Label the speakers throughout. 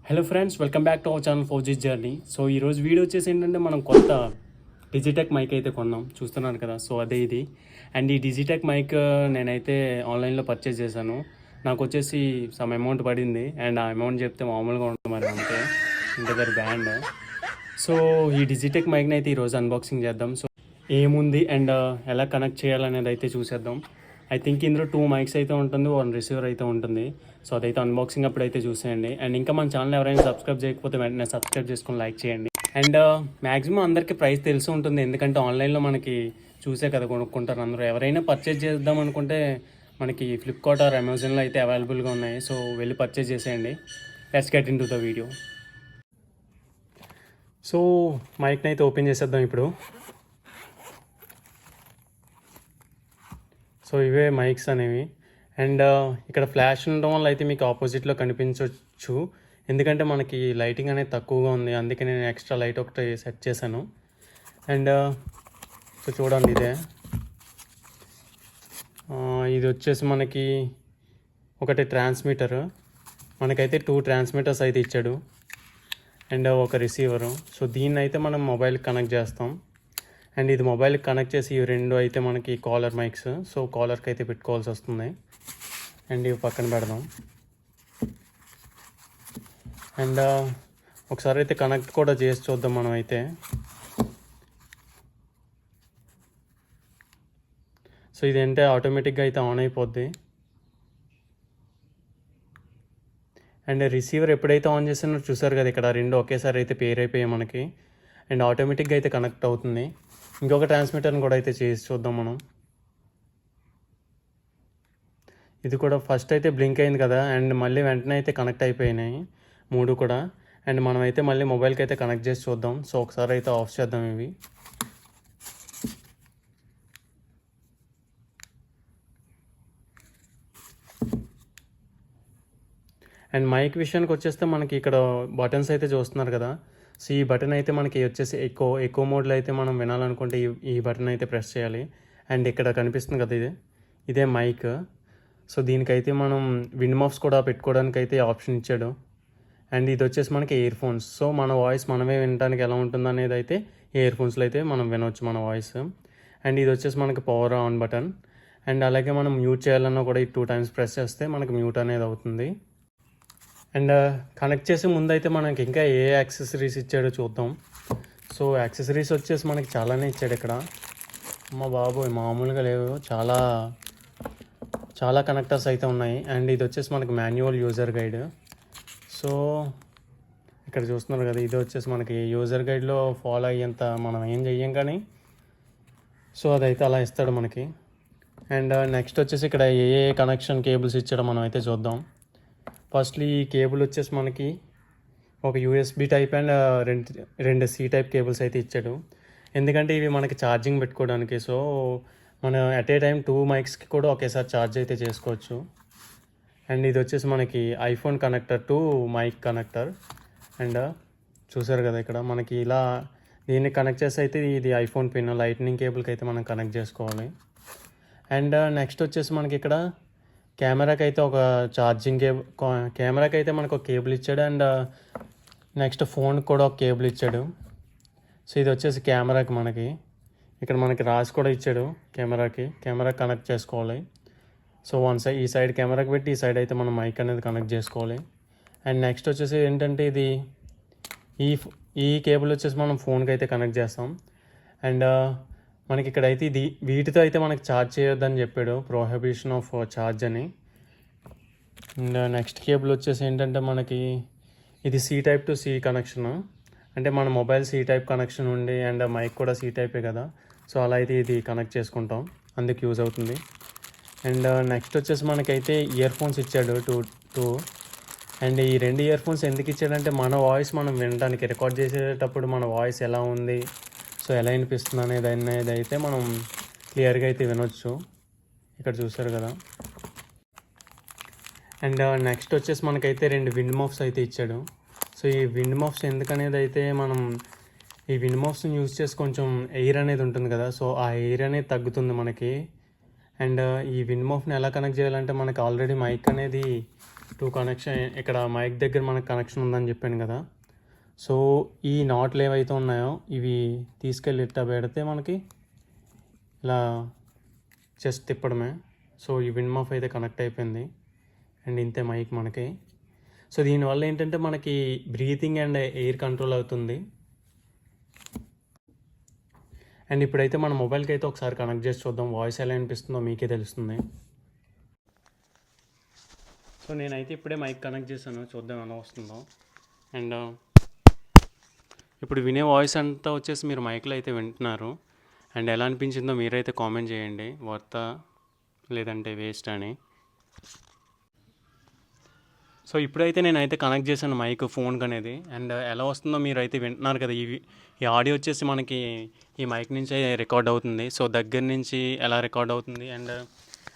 Speaker 1: Hello friends, welcome back to our channel Forgy journey. So ఈరోజు video వచ్చేసి ఏంటంటే మనం కొత్త డిజిటెక్ మైక్ అయితే కొన్నాం, చూస్తున్నాను కదా. సో అదే ఇది. అండ్ ఈ డిజిటెక్ మైక్ నేనైతే ఆన్లైన్లో పర్చేస్ చేశాను. నాకు వచ్చేసి సమ్ అమౌంట్ పడింది. అండ్ ఆ అమౌంట్ చెప్తే మామూలుగా ఉంటుంది మరి, అంతే ఇంత దగ్గర బ్యాండ్. సో ఈ డిజిటెక్ మైక్ని అయితే ఈరోజు అన్బాక్సింగ్ చేద్దాం. సో ఏముంది అండ్ ఎలా కనెక్ట్ చేయాలనేది అయితే చూసేద్దాం. ఐ థింక్ ఇందులో 2 మైక్స్ అయితే ఉంటుంది, 1 రిసీవర్ అయితే ఉంటుంది. సో అదైతే అన్బాక్సింగ్ అప్పుడైతే చూసేయండి. అండ్ ఇంకా మన ఛానల్ ఎవరైనా సబ్స్క్రైబ్ చేయకపోతే వెంటనే సబ్స్క్రైబ్ చేసుకొని లైక్ చేయండి. అండ్ మ్యాక్సిమం అందరికీ ప్రైస్ తెలిసి ఉంటుంది, ఎందుకంటే ఆన్లైన్లో మనకి చూసే కదా కొనుక్కుంటారు అందరూ. ఎవరైనా పర్చేజ్ చేద్దాం అనుకుంటే మనకి ఫ్లిప్కార్ట్ ఆర్ అమెజాన్లో అయితే అవైలబుల్గా ఉన్నాయి. సో వెళ్ళి పర్చేజ్ చేసేయండి. Let's get in to the video. So మైక్ని అయితే ఓపెన్ చేసేద్దాం ఇప్పుడు. సో ఇవే మైక్స్ అనేవి. అండ్ ఇక్కడ ఫ్లాష్ ఉండడం వల్ల అయితే మీకు ఆపోజిట్లో కనిపించవచ్చు, ఎందుకంటే మనకి లైటింగ్ అనేది తక్కువగా ఉంది, అందుకే నేను ఎక్స్ట్రా లైట్ ఒకటి సెట్ చేశాను. అండ్ సో చూడండి, ఇదే ఇది వచ్చేసి మనకి ఒకటి ట్రాన్స్మిటర్. మనకైతే 2 ట్రాన్స్మిటర్స్ అయితే ఇచ్చాడు అండ్ ఒక రిసీవరు. సో దీన్ని అయితే మనం మొబైల్కి కనెక్ట్ చేస్తాం. అండ్ ఇది మొబైల్కి కనెక్ట్ చేసి ఇవి 2 అయితే మనకి కాలర్ మైక్స్. సో కాలర్కి అయితే పెట్టుకోవాల్సి వస్తుంది. అండ్ ఇవి పక్కన పెడదాం. అండ్ ఒకసారి అయితే కనెక్ట్ కూడా చేసి చూద్దాం మనం అయితే. సో ఇదేంటే ఆటోమేటిక్గా అయితే ఆన్ అయిపోద్ది. అండ్ రిసీవర్ ఎప్పుడైతే ఆన్ చేసినా చూసారు కదా, ఇక్కడ 2 ఒకేసారి అయితే పేర్ అయిపోయాయి మనకి. అండ్ ఆటోమేటిక్గా అయితే కనెక్ట్ అవుతుంది. ఇంకొక ట్రాన్స్మిటర్ని కూడా అయితే చేసి చూద్దాం మనం. ఇది కూడా ఫస్ట్ అయితే బ్లింక్ అయింది కదా, అండ్ మళ్ళీ వెంటనే అయితే కనెక్ట్ అయిపోయినాయి 3 కూడా. అండ్ మనం అయితే మళ్ళీ మొబైల్కి అయితే కనెక్ట్ చేసి చూద్దాం. సో ఒకసారి అయితే ఆఫ్ చేద్దాం ఇవి. అండ్ మైక్ విషయానికి వచ్చేస్తే మనకి ఇక్కడ బటన్స్ అయితే చూస్తున్నారు కదా. సో ఈ బటన్ అయితే మనకి వచ్చేసి ఎక్కువ మోడ్లో అయితే మనం వినాలనుకుంటే ఈ బటన్ అయితే ప్రెస్ చేయాలి. అండ్ ఇక్కడ కనిపిస్తుంది కదా, ఇదే మైక్. సో దీనికైతే మనం విండ్ మఫ్స్ కూడా పెట్టుకోవడానికి అయితే ఆప్షన్ ఇచ్చాడు. అండ్ ఇది వచ్చేసి మనకి ఇయర్ ఫోన్స్. సో మన వాయిస్ మనమే వినడానికి ఎలా ఉంటుంది అనేది అయితే ఇయర్ ఫోన్స్లో అయితే మనం వినవచ్చు మన వాయిస్. అండ్ ఇది వచ్చేసి మనకి పవర్ ఆన్ బటన్. అండ్ అలాగే మనం మ్యూట్ చేయాలన్నా కూడా ఈ 2 టైమ్స్ ప్రెస్ చేస్తే మనకి మ్యూట్ అనేది అవుతుంది. అండ్ కనెక్ట్ చేసే ముందు అయితే మనకి ఇంకా ఏ యాక్సెసరీస్ ఇచ్చాడో చూద్దాం. సో యాక్సెసరీస్ వచ్చేసి మనకి చాలానే ఇచ్చాడు ఇక్కడ. అమ్మ బాబోయ్, మామూలుగా లేవు, చాలా కనెక్టర్స్ అయితే ఉన్నాయి. అండ్ ఇది వచ్చేసి మనకి మాన్యువల్ యూజర్ గైడ్. సో ఇక్కడ చూస్తున్నారు కదా, ఇది వచ్చేసి మనకి యూజర్ గైడ్లో ఫాలో అయ్యేంత మనం ఏం చెయ్యం కానీ, సో అదైతే అలా ఇస్తాడు మనకి. అండ్ నెక్స్ట్ వచ్చేసి ఇక్కడ ఏ కనెక్షన్ కేబుల్స్ ఇచ్చాడో మనం అయితే చూద్దాం. ఫస్ట్లీ ఈ కేబుల్ వచ్చేసి మనకి ఒక యూఎస్బి టైప్ అండ్ రెండు సి టైప్ కేబుల్స్ అయితే ఇచ్చాడు, ఎందుకంటే ఇవి మనకి ఛార్జింగ్ పెట్టుకోవడానికి. సో మనం అట్ ఏ టైం 2 మైక్స్కి కూడా ఒకేసారి ఛార్జ్ అయితే చేసుకోవచ్చు. అండ్ ఇది వచ్చేసి మనకి iPhone connector to mic connector. And చూసారు కదా ఇక్కడ మనకి ఇలా దీన్ని కనెక్ట్ చేసి అయితే ఇది ఐఫోన్ పిన్ లైట్నింగ్ కేబుల్కి అయితే మనం కనెక్ట్ చేసుకోవాలి. అండ్ నెక్స్ట్ వచ్చేసి మనకి ఇక్కడ కెమెరాకి అయితే ఒక ఛార్జింగ్ కెమెరాకి అయితే మనకు ఒక కేబుల్ ఇచ్చాడు. అండ్ నెక్స్ట్ ఫోన్కి కూడా ఒక కేబుల్ ఇచ్చాడు. సో ఇది వచ్చేసి కెమెరాకి మనకి ఇక్కడ మనకి రాసి కూడా ఇచ్చాడు. కెమెరాకి కనెక్ట్ చేసుకోవాలి. సో ఈ సైడ్ కెమెరాకి పెట్టి ఈ సైడ్ అయితే మనం మైక్ అనేది కనెక్ట్ చేసుకోవాలి. అండ్ నెక్స్ట్ వచ్చేసి ఏంటంటే ఇది ఈ కేబుల్ వచ్చేసి మనం ఫోన్కి అయితే కనెక్ట్ చేస్తాం. అండ్ మనకి ఇక్కడైతే వీటితో అయితే మనకి ఛార్జ్ చేయొద్దని చెప్పాడు, ప్రొహిబిషన్ ఆఫ్ ఛార్జ్ అని. అండ్ నెక్స్ట్ కేబుల్ వచ్చేసి ఏంటంటే మనకి ఇది C type to C connection, అంటే మన మొబైల్ సి టైప్ కనెక్షన్ ఉండి అండ్ మైక్ కూడా సి టైపే కదా. సో అలా అయితే ఇది కనెక్ట్ చేసుకుంటాం, అందుకు యూజ్ అవుతుంది. అండ్ నెక్స్ట్ వచ్చేసి మనకైతే ఇయర్ ఫోన్స్ ఇచ్చాడు టూ. అండ్ ఈ 2 ఇయర్ ఫోన్స్ ఎందుకు ఇచ్చాడంటే మన వాయిస్ మనం వినడానికి, రికార్డ్ చేసేటప్పుడు మన వాయిస్ ఎలా ఉంది, సో ఎలా వినిపిస్తుంది అనేది అయితే మనం క్లియర్గా అయితే వినొచ్చు. ఇక్కడ చూసారు కదా. అండ్ నెక్స్ట్ వచ్చేసి మనకైతే 2 విండ్ మఫ్స్ అయితే ఇచ్చాడు. సో ఈ విండ్ మఫ్స్ ఎందుకనేది అయితే మనం ఈ విండ్ మఫ్స్ని యూజ్ చేసి కొంచెం ఎయిర్ అనేది ఉంటుంది కదా, సో ఆ ఎయిర్ అనేది తగ్గుతుంది మనకి. అండ్ ఈ విండ్ మఫ్ని ఎలా కనెక్ట్ చేయాలంటే మనకి ఆల్రెడీ మైక్ అనేది కనెక్షన్ ఇక్కడ మైక్ దగ్గర మనకు కనెక్షన్ ఉందని చెప్పాను కదా. సో ఈ నాట్లు ఏవైతే ఉన్నాయో ఇవి తీసుకెళ్ళి ఇట్లా పెడితే మనకి ఇలా చెస్ట్ తిప్పడమే. సో ఈ విండ్ మఫ్ అయితే కనెక్ట్ అయిపోయింది అండ్ ఇంతే మైక్ మనకి. సో దీనివల్ల ఏంటంటే మనకి బ్రీతింగ్ అండ్ ఎయిర్ కంట్రోల్ అవుతుంది. అండ్ ఇప్పుడైతే మన మొబైల్కి అయితే ఒకసారి కనెక్ట్ చేసి చూద్దాం, వాయిస్ ఎలా అనిపిస్తుందో మీకే తెలుస్తుంది. సో నేనైతే ఇప్పుడే మైక్ కనెక్ట్ చేశాను, చూద్దాం ఎలా వస్తుందో. అండ్ ఇప్పుడు వినే వాయిస్ అంతా వచ్చేసి మీరు మైక్లో అయితే వింటున్నారు. అండ్ ఎలా అనిపించిందో మీరైతే కామెంట్ చేయండి, వర్తా లేదంటే వేస్ట్ అని. సో ఇప్పుడైతే నేనైతే కనెక్ట్ చేశాను మైక్ ఫోన్కి అనేది. అండ్ ఎలా వస్తుందో మీరు అయితే వింటున్నారు కదా. ఈ ఆడియో వచ్చేసి మనకి ఈ మైక్ నుంచే రికార్డ్ అవుతుంది. సో దగ్గర నుంచి ఎలా రికార్డ్ అవుతుంది. అండ్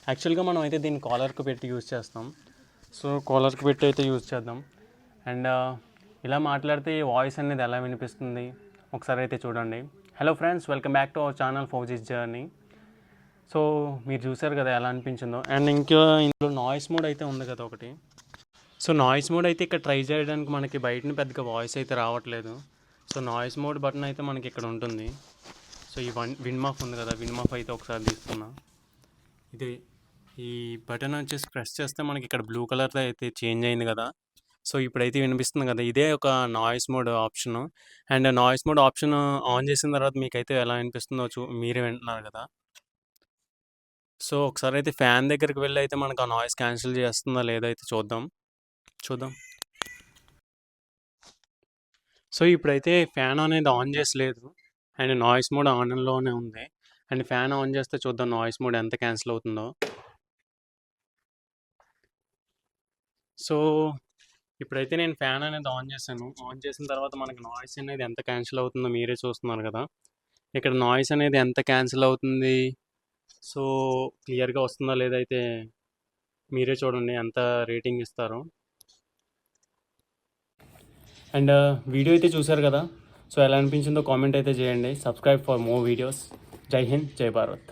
Speaker 1: యాక్చువల్గా మనం అయితే దీన్ని కాలర్కి పెట్టి యూజ్ చేస్తాం. సో కాలర్కి పెట్టి అయితే యూజ్ చేద్దాం. అండ్ ఇలా మాట్లాడితే ఈ వాయిస్ అనేది ఎలా వినిపిస్తుంది ఒకసారి అయితే చూడండి. Hello friends, welcome back to our channel Fauji's journey. So మీరు చూసారు కదా ఎలా అనిపించిందో. అండ్ ఇంకా ఇందులో నాయిస్ మోడ్ అయితే ఉంది కదా ఒకటి. సో నాయిస్ మోడ్ అయితే ఇక్కడ ట్రై చేయడానికి మనకి బయటని పెద్దగా వాయిస్ అయితే రావట్లేదు. సో నాయిస్ మోడ్ బటన్ అయితే మనకి ఇక్కడ ఉంటుంది. సో ఈ విండ్ మఫ్ ఉంది కదా, విండ్ మఫ్ అయితే ఒకసారి తీసుకున్నా. ఇది ఈ బటన్ వచ్చేసి ప్రెస్ చేస్తే మనకి ఇక్కడ బ్లూ కలర్లో అయితే చేంజ్ అయింది కదా. సో ఇప్పుడైతే వినిపిస్తుంది కదా, ఇదే ఒక noise mode option. And noise mode option on చేసిన తర్వాత మీకైతే ఎలా అనిపిస్తుందో మీరే వింటున్నారు కదా. సో ఒకసారి అయితే ఫ్యాన్ దగ్గరికి వెళ్ళి అయితే మనకు ఆ నాయిస్ క్యాన్సిల్ చేస్తుందా లేదా అయితే చూద్దాం. సో ఇప్పుడైతే ఫ్యాన్ అనేది ఆన్ చేసలేదు అండ్ నాయిస్ మోడ్ ఆన్లోనే ఉంది. అండ్ ఫ్యాన్ ఆన్ చేస్తే చూద్దాం నాయిస్ మోడ్ ఎంత క్యాన్సిల్ అవుతుందో. సో ఇప్పుడైతే నేను ఫ్యాన్ అనేది ఆన్ చేశాను. ఆన్ చేసిన తర్వాత మనకి నాయిస్ అనేది ఎంత క్యాన్సిల్ అవుతుందో మీరే చూస్తున్నారు కదా. ఇక్కడ నాయిస్ అనేది ఎంత క్యాన్సిల్ అవుతుంది, సో క్లియర్గా వస్తుందా లేదా అయితే మీరే చూడండి, ఎంత రేటింగ్ ఇస్తారు. అండ్ వీడియో అయితే చూసారు కదా. సో ఎలా అనిపించిందో కామెంట్ అయితే చేయండి. Subscribe for more videos. జై హింద్, జై భారత్.